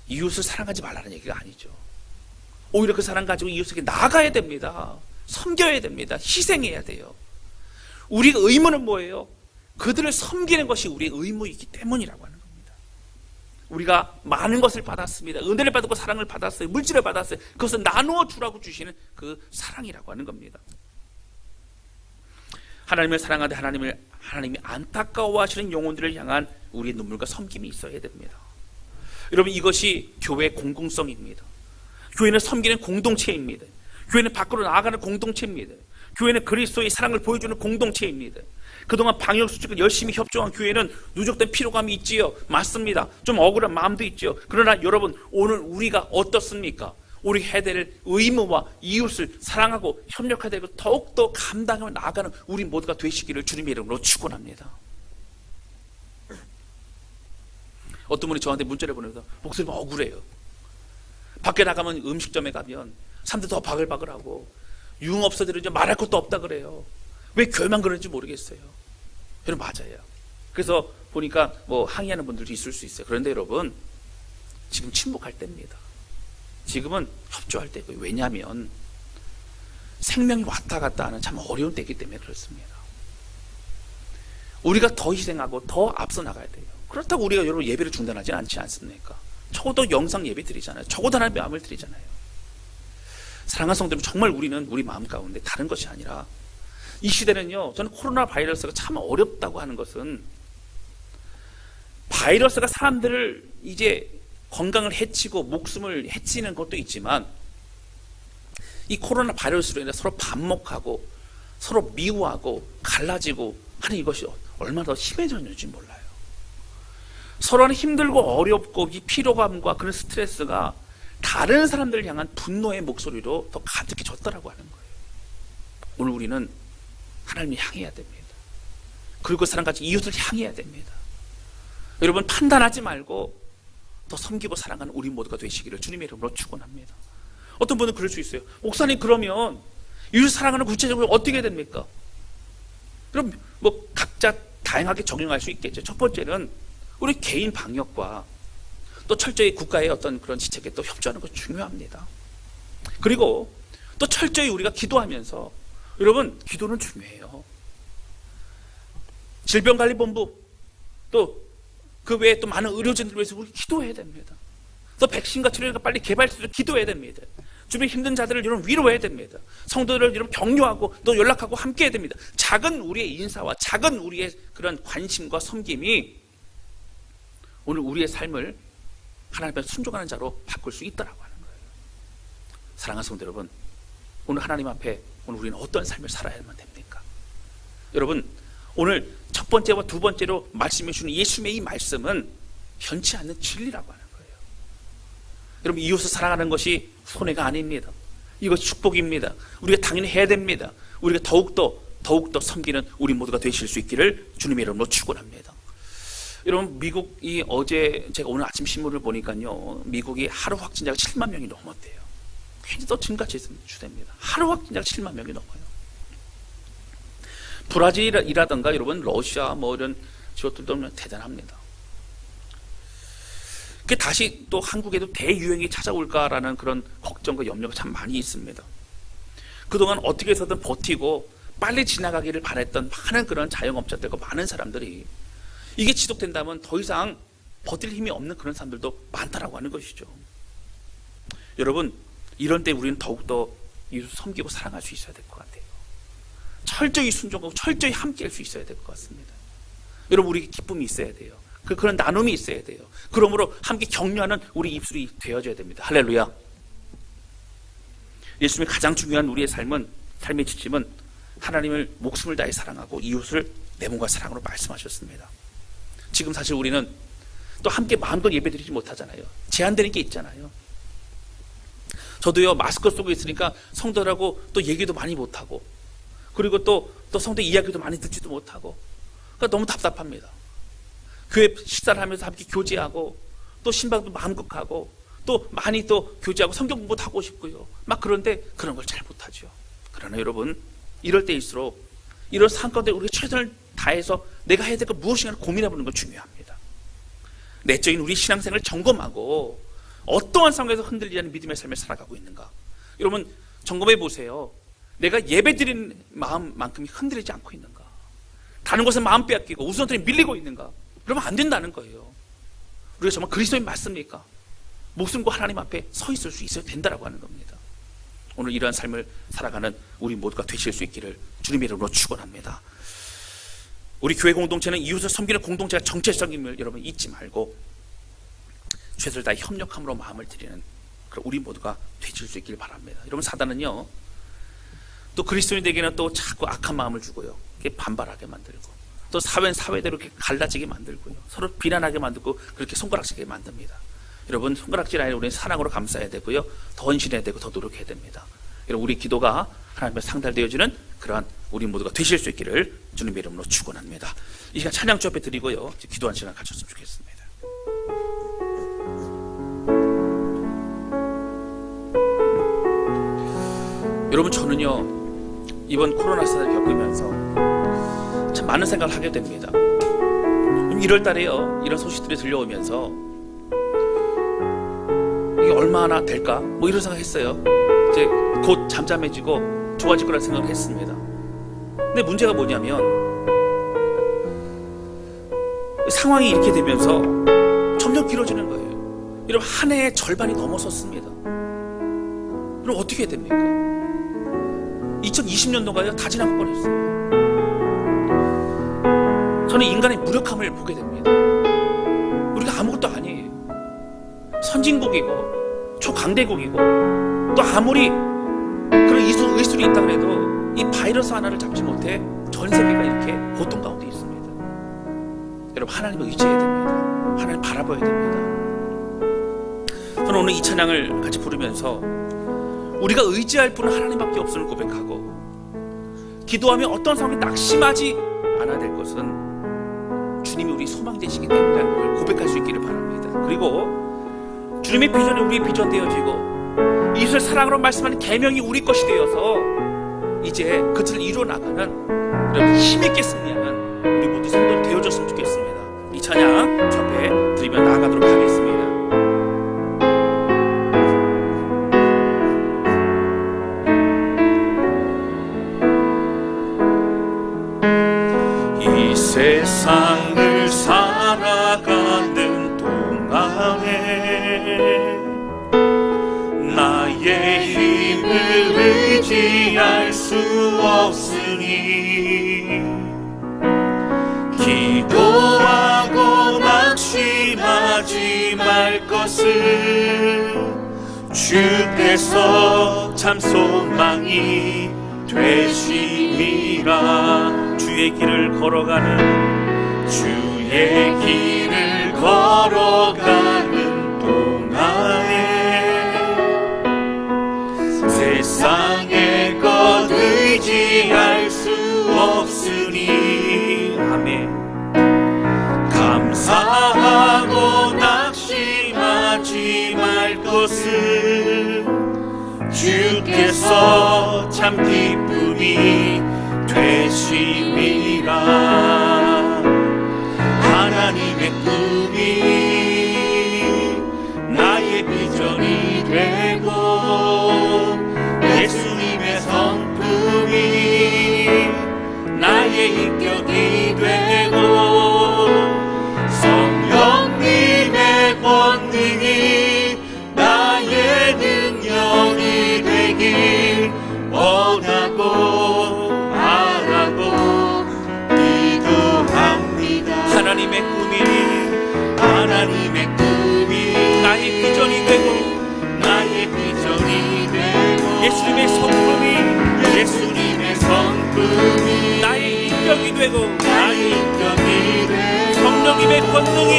이웃을 사랑하지 말라는 얘기가 아니죠. 오히려 그 사랑 가지고 이웃에게 나아가야 됩니다. 섬겨야 됩니다. 희생해야 돼요. 우리의 의무는 뭐예요? 그들을 섬기는 것이 우리의 의무이기 때문이라고 하는 겁니다. 우리가 많은 것을 받았습니다. 은혜를 받고 사랑을 받았어요. 물질을 받았어요. 그것을 나누어 주라고 주시는 그 사랑이라고 하는 겁니다. 하나님을 사랑하되 하나님이 안타까워하시는 영혼들을 향한 우리의 눈물과 섬김이 있어야 됩니다. 여러분, 이것이 교회의 공공성입니다. 교회는 섬기는 공동체입니다. 교회는 밖으로 나아가는 공동체입니다. 교회는 그리스도의 사랑을 보여주는 공동체입니다. 그동안 방역 수칙을 열심히 협조한 교회는 누적된 피로감이 있지요. 맞습니다. 좀 억울한 마음도 있지요. 그러나 여러분, 오늘 우리가 어떻습니까? 우리 해야 될 의무와 이웃을 사랑하고 협력해야 되고 더욱더 감당하며 나아가는 우리 모두가 되시기를 주님의 이름으로 축원합니다. 어떤 분이 저한테 문자를 보내서 목소리가 억울해요. 밖에 나가면 음식점에 가면 사람들 더 바글바글하고 유흥업소들은 이제 말할 것도 없다 그래요. 왜 교회만 그런지 모르겠어요. 여러분, 맞아요. 그래서 보니까 뭐 항의하는 분들도 있을 수 있어요. 그런데 여러분, 지금 침묵할 때입니다. 지금은 협조할 때고요. 왜냐하면 생명이 왔다 갔다 하는 참 어려운 때이기 때문에 그렇습니다. 우리가 더 희생하고 더 앞서 나가야 돼요. 그렇다고 우리가 여러분 예배를 중단하지 않지 않습니까? 적어도 영상 예배 드리잖아요. 적어도 하나님의 마음을 드리잖아요. 사랑하는 성도님, 정말 우리는 우리 마음 가운데 다른 것이 아니라, 이 시대는요, 저는 코로나 바이러스가 참 어렵다고 하는 것은, 바이러스가 사람들을 이제 건강을 해치고 목숨을 해치는 것도 있지만, 이 코로나 바이러스로 인해 서로 반목하고 서로 미워하고 갈라지고 하는 이것이 얼마나 더 심해졌는지 몰라요. 서로는 힘들고 어렵고 이 피로감과 그런 스트레스가 다른 사람들을 향한 분노의 목소리로 더 가득해졌다라고 하는 거예요. 오늘 우리는 하나님을 향해야 됩니다. 그리고 그 사람같이 이웃을 향해야 됩니다. 여러분, 판단하지 말고 더 섬기고 사랑하는 우리 모두가 되시기를 주님의 이름으로 축원합니다. 어떤 분은 그럴 수 있어요. 목사님, 그러면 이웃 사랑하는 구체적으로 어떻게 해야 됩니까? 그럼 뭐 각자 다양하게 적용할 수 있겠죠. 첫 번째는 우리 개인 방역과 또 철저히 국가의 어떤 그런 지책에 또 협조하는 것이 중요합니다. 그리고 또 철저히 우리가 기도하면서, 여러분, 기도는 중요해요. 질병관리본부 또 그 외에 또 많은 의료진들 위해서 우리 기도해야 됩니다. 또 백신과 치료가 빨리 개발돼서 기도해야 됩니다. 주변 힘든 자들을 여러분 위로해야 됩니다. 성도들을 여러분 격려하고 또 연락하고 함께해야 됩니다. 작은 우리의 인사와 작은 우리의 그런 관심과 섬김이 오늘 우리의 삶을 하나님 앞에 순종하는 자로 바꿀 수 있다라고 하는 거예요. 사랑하는 성도 여러분, 오늘 하나님 앞에 오늘 우리는 어떤 삶을 살아야만 됩니까? 여러분, 오늘 첫 번째와 두 번째로 말씀해 주는 예수님의 이 말씀은 변치 않는 진리라고 하는 거예요. 여러분, 이웃을 사랑하는 것이 손해가 아닙니다. 이것이 축복입니다. 우리가 당연히 해야 됩니다. 우리가 더욱더 섬기는 우리 모두가 되실 수 있기를 주님의 이름으로 축원합니다. 여러분, 미국이 어제 제가 오늘 아침 신문을 보니까요, 미국이 하루 확진자가 7만 명이 넘었대요. 굉장히 더 증가치 추세입니다. 하루 확진자가 7만 명이 넘어요. 브라질이라든가 여러분 러시아 뭐 이런 지역들도 대단합니다. 그게 다시 또 한국에도 대유행이 찾아올까라는 그런 걱정과 염려가 참 많이 있습니다. 그동안 어떻게 해서든 버티고 빨리 지나가기를 바랬던 많은 그런 자영업자들과 많은 사람들이 이게 지속된다면 더 이상 버틸 힘이 없는 그런 사람들도 많다라고 하는 것이죠. 여러분, 이런 때 우리는 더욱더 이웃을 섬기고 사랑할 수 있어야 될 것 같아요. 철저히 순종하고 철저히 함께 할 수 있어야 될 것 같습니다. 여러분, 우리에게 기쁨이 있어야 돼요. 그런 나눔이 있어야 돼요. 그러므로 함께 격려하는 우리 입술이 되어줘야 됩니다. 할렐루야. 예수님의 가장 중요한 우리의 삶의 지침은 하나님을 목숨을 다해 사랑하고 이웃을 내 몸과 사랑으로 말씀하셨습니다. 지금 사실 우리는 또 함께 마음껏 예배드리지 못하잖아요. 제한되는 게 있잖아요. 저도요, 마스크 쓰고 있으니까 성도들하고 또 얘기도 많이 못하고, 그리고 또 성도 이야기도 많이 듣지도 못하고, 그러니까 너무 답답합니다. 교회 식사를 하면서 함께 교제하고 또 신방도 마음껏하고 또 많이 또 교제하고 성경 공부도 하고 싶고요. 막 그런데 그런 걸 잘 못하죠. 그러나 여러분, 이럴 때일수록 이런 상황 가운데 우리가 최선을 다해서 내가 해야 될 것 무엇인가 고민해보는 건 중요합니다. 내적인 우리 신앙생활을 점검하고 어떠한 상황에서 흔들리지 않는 믿음의 삶을 살아가고 있는가. 여러분 점검해 보세요. 내가 예배드리는 마음만큼이 흔들리지 않고 있는가. 다른 곳에 마음 빼앗기고 우선순위 밀리고 있는가. 그러면 안 된다는 거예요. 우리가 정말 그리스도인 맞습니까? 목숨과 하나님 앞에 서 있을 수 있어야 된다라고 하는 겁니다. 오늘 이러한 삶을 살아가는 우리 모두가 되실 수 있기를 주님의 이름으로 축원합니다. 우리 교회 공동체는 이웃을 섬기는 공동체가 정체성임을 여러분 잊지 말고 최선을 다해 협력함으로 마음을 드리는 그런 우리 모두가 되실 수 있기를 바랍니다. 여러분 사단은요 또 그리스도인에게는 또 자꾸 악한 마음을 주고요, 반발하게 만들고 또 사회는 사회대로 이렇게 갈라지게 만들고요, 서로 비난하게 만들고 그렇게 손가락질하게 만듭니다. 여러분 손가락질 아니라 우리는 사랑으로 감싸야 되고요, 더 헌신해야 되고 더 노력해야 됩니다. 여러분 우리 기도가 하나님의 상달되어지는 그러한 우리 모두가 되실 수 있기를 주님의 이름으로 축원합니다. 이 시간 찬양 주 앞에 드리고요, 기도하는 시간 가졌으면 좋겠습니다. 여러분 저는요 이번 코로나 시대를 겪으면서 참 많은 생각을 하게 됩니다. 1월 달에요 이런 소식들이 들려오면서 이게 얼마나 될까? 뭐 이런 생각 했어요. 이제 곧 잠잠해지고 좋아질 거라 생각을 했습니다. 근데 문제가 뭐냐면 상황이 이렇게 되면서 점점 길어지는 거예요. 여러분 한 해의 절반이 넘어섰습니다. 그럼 어떻게 해야 됩니까? 2020년도가요 다 지나갈 뻔했어요. 저는 인간의 무력함을 보게 됩니다. 우리가 아무것도 아니에요. 선진국이고 초강대국이고 또 아무리 그런 의술이 있다 그래도 이 바이러스 하나를 잡지 못해 전 세계가 이렇게 고통 가운데 있습니다. 여러분 하나님을 의지해야 됩니다. 하나님을 바라봐야 됩니다. 저는 오늘 이 찬양을 같이 부르면서 우리가 의지할 분은 하나님밖에 없음을 고백하고 기도하며 어떤 상황에 낙심하지 않아야 될 것은 주님이 우리 소망이 되시기 때문이라는 걸 고백할 수 있기를 바랍니다. 그리고 주님의 비전이 우리의 비전 되어지고 이웃을 사랑으로 말씀하는 계명이 우리 것이 되어서 이제 그것을 이루어나가는 힘있게 승리하는 우리 모두 성도들 되어졌으면 좋겠습니다. 이 찬양 저 앞에 드리며 나아가도록 하겠습니다. 이 세상을 살아가는 동안에 나의 힘을 의지할 수 없으니 기도하고 낙심하지 말 것을 주께서 참 소망이 되심이라. 주의 길을 걸어가는 동안에 세상의 것 의지할 수 없으니 아멘. 감사하고 낙심하지 말 것을 주께서 참 기쁨이 되심이라. 하나님의 꿈이 나의 비전이 되고 예수님의 성품이 나의 인격이 되고 성령님의 권능이 나의 능력이 되길 원하고 바라고 기도합니다. 하나님의 꿈이 나의 비전이 되고 예수님의 성품이 나의 인격이 되고 성령님의 권능이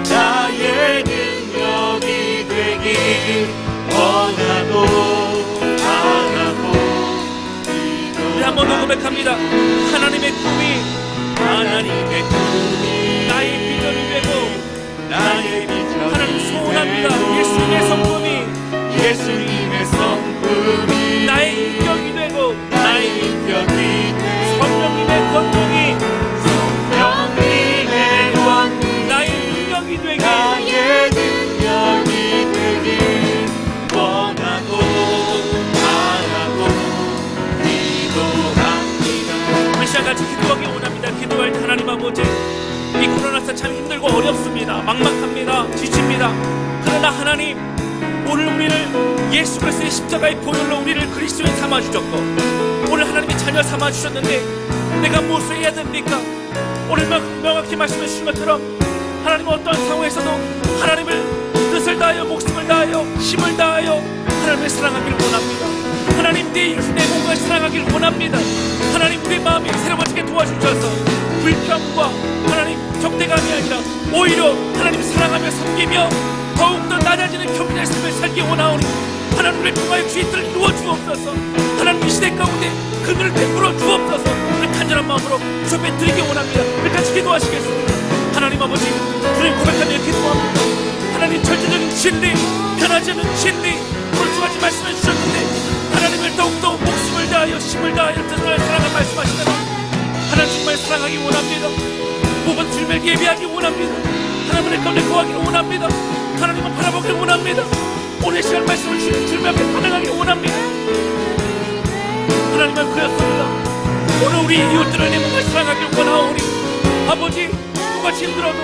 나의 능력이 되길 원하고 바라고. 우리 한 번 더 고백합니다. 하나님의 꿈이 나의 비전이 되고 나의 비전이 하나님 소원합니다. 되고 예수님의 성품이 나의 인격이 되고 나의 인격이 되고 성령님의 권능이 나의 능력이 되기 원하고 바라고 기도합니다. 이 시간 같이 기도하기 원합니다. 기도할 때 하나님 아버지, 이 코로나서 참 힘들고 어렵습니다. 막막합니다. 지칩니다. 그러나 하나님, 오늘 우리를 예수 그리스도의 십자가의 보혈로 우리를 그리스도인 삼아주셨고, 오늘 하나님의 자녀 삼아주셨는데 내가 무엇을 해야 됩니까? 오늘 명확히 말씀해 주신 것처럼 하나님은 어떤 상황에서도 하나님을 뜻을 다하여 목숨을 다하여 힘을 다하여 하나님을 사랑하기를 원합니다. 하나님 내 이웃 내 몸을 사랑하기를 원합니다. 하나님 내 마음이 새로워지게 도와주셔서 불평과 하나님 적대감이 아니라 오히려 하나님 사랑하며 섬기며 더욱더 낮아지는 경륜의 삶을 살기 원하오니 하나님을 통하여 주의 뜻을 이루어 주옵소서. 하나님 이 시대 가운데 그늘을 베풀어 주옵소서. 우리 간절한 마음으로 주 앞에 드리기 원합니다. 우리 같이 기도하시겠습니다. 하나님 아버지, 주님 고백하며 기도합니다. 하나님 절대적인 진리, 변하지 않는 진리, 오늘 두 가지 말씀해 주셨는데 하나님을 더욱더 목숨을 다하여 힘을 다하여 뜻을 사랑을 말씀하시다니 하나님 정말 사랑하기 원합니다. 모든 주님을 예배하기 원합니다. 하나님의 가운데 거하기를 원합니다. 하나님을 바라보기를 원합니다. 오늘 시간 말씀을 주신 주님 앞에 반응하기를 원합니다. 하나님은 그렇습니다. 오늘 우리 이웃들을 내 몸을 사랑하기를 원하오니 아버지, 똑같이 힘들어도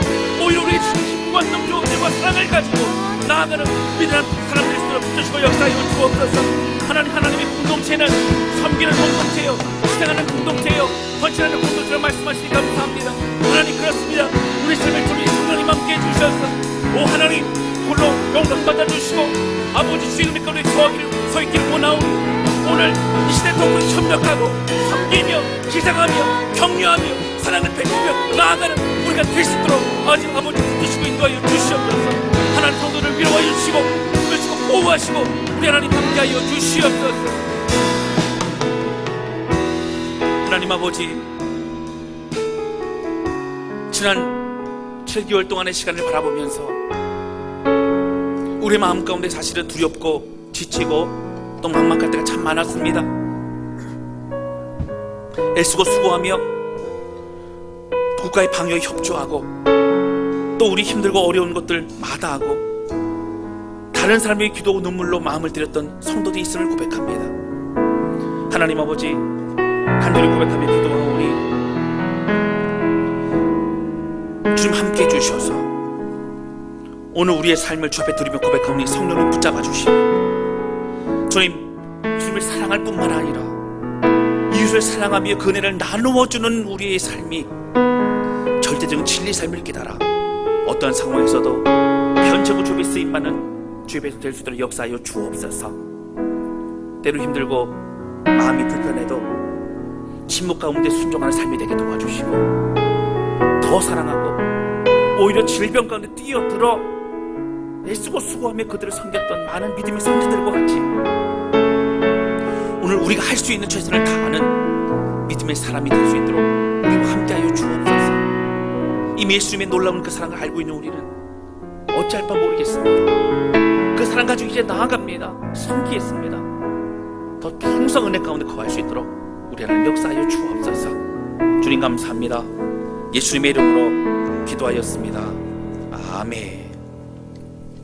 오히려 우리 힘과 능력과 사랑을 가지고 나아가는 믿음의 사람들이 있도록 붙여주고 역사하여 주옵소서. 하나님의 공동체는 섬기는 공동체요, 희생하는 공동체요, 헌신하는 공동체로 말씀하시니 감사합니다. 하나님 그렇습니다. 우리 삶을 통해 성령님 함께 해주셔서 오 하나님 홀로 영광 받아주시고 아버지 주의 은혜 가운데 서 있기를 원하오니 오늘 이 시대 더욱 협력하고 섬기며 희생하며 격려하며 사랑을 베풀며 나아가는 우리가 될 수 있도록 아직 아버지 붙드시고 인도하여 주시옵소서. 하나님 성도를 위로하여 주시고 주시고 보호하시고 우리 하나님 함께하여 주시옵소서. 하나님 아버지, 지난 7개월 동안의 시간을 바라보면서 우리 마음 가운데 사실은 두렵고 지치고 또 막막할 때가 참 많았습니다. 애쓰고 수고하며 국가의 방역에 협조하고 또 우리 힘들고 어려운 것들 마다하고 다른 사람의 기도 눈물로 마음을 드렸던 성도들이 있음을 고백합니다. 하나님 아버지, 간절히 고백하며 기도하오니 주님 함께 해주셔서 오늘 우리의 삶을 주 앞에 드리며 고백하오니 성령을 붙잡아 주시고 주님을 사랑할 뿐만 아니라 이웃을 사랑하며 그 은혜를 나누어주는 우리의 삶이 절대적인 진리 삶을 깨달아 어떠한 상황에서도 편찮고 주의 쓰임받는 주의 백성 될 수 있도록 역사하여 주옵소서. 때로 힘들고 마음이 불편해도 침묵 가운데 순종하는 삶이 되게 도와주시고 더 사랑하고 오히려 질병 가운데 뛰어들어 애쓰고 수고하며 그들을 섬겼던 많은 믿음의 선지들과 같이 오늘 우리가 할 수 있는 최선을 다하는 믿음의 사람이 될 수 있도록 우리와 함께하여 주옵소서. 이미 예수님의 놀라운 그 사랑을 알고 있는 우리는 어찌할 바 모르겠습니다. 그 사랑 가지고 이제 나아갑니다. 섬기겠습니다. 더 풍성 은혜 가운데 거할 수 있도록 우리 하나님 역사하여 주옵소서. 주님 감사합니다. 예수님의 이름으로 기도하였습니다. 아멘.